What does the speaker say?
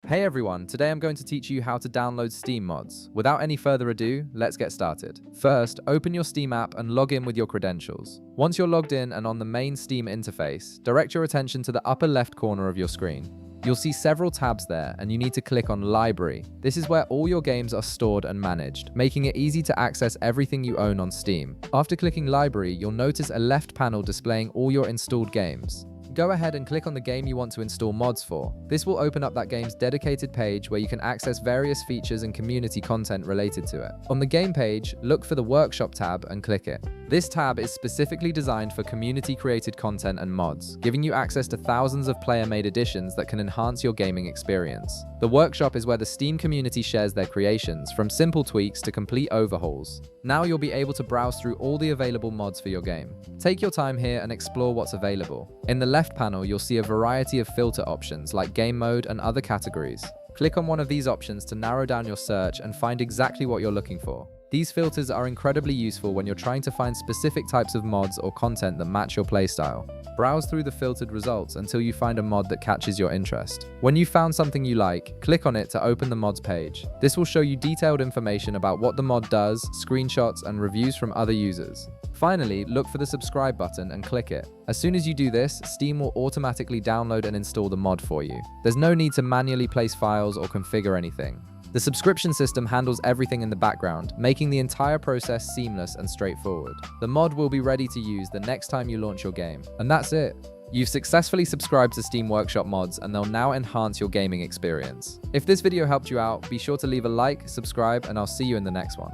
Hey everyone, today I'm going to teach you how to download Steam mods. Without any further ado, let's get started. First, open your Steam app and log in with your credentials. Once you're logged in and on the main Steam interface, direct your attention to the upper left corner of your screen. You'll see several tabs there, and you need to click on Library. This is where all your games are stored and managed, making it easy to access everything you own on Steam. After clicking Library, you'll notice a left panel displaying all your installed games. Go ahead and click on the game you want to install mods for. This will open up that game's dedicated page where you can access various features and community content related to it. On the game page, look for the Workshop tab and click it. This tab is specifically designed for community-created content and mods, giving you access to thousands of player-made additions that can enhance your gaming experience. The Workshop is where the Steam community shares their creations, from simple tweaks to complete overhauls. Now you'll be able to browse through all the available mods for your game. Take your time here and explore what's available. In the left panel, you'll see a variety of filter options like game mode and other categories. Click on one of these options to narrow down your search and find exactly what you're looking for. These filters are incredibly useful when you're trying to find specific types of mods or content that match your playstyle. Browse through the filtered results until you find a mod that catches your interest. When you've found something you like, click on it to open the mods page. This will show you detailed information about what the mod does, screenshots, and reviews from other users. Finally, look for the subscribe button and click it. As soon as you do this, Steam will automatically download and install the mod for you. There's no need to manually place files or configure anything. The subscription system handles everything in the background, making the entire process seamless and straightforward. The mod will be ready to use the next time you launch your game. And that's it. You've successfully subscribed to Steam Workshop mods, and they'll now enhance your gaming experience. If this video helped you out, be sure to leave a like, subscribe, and I'll see you in the next one.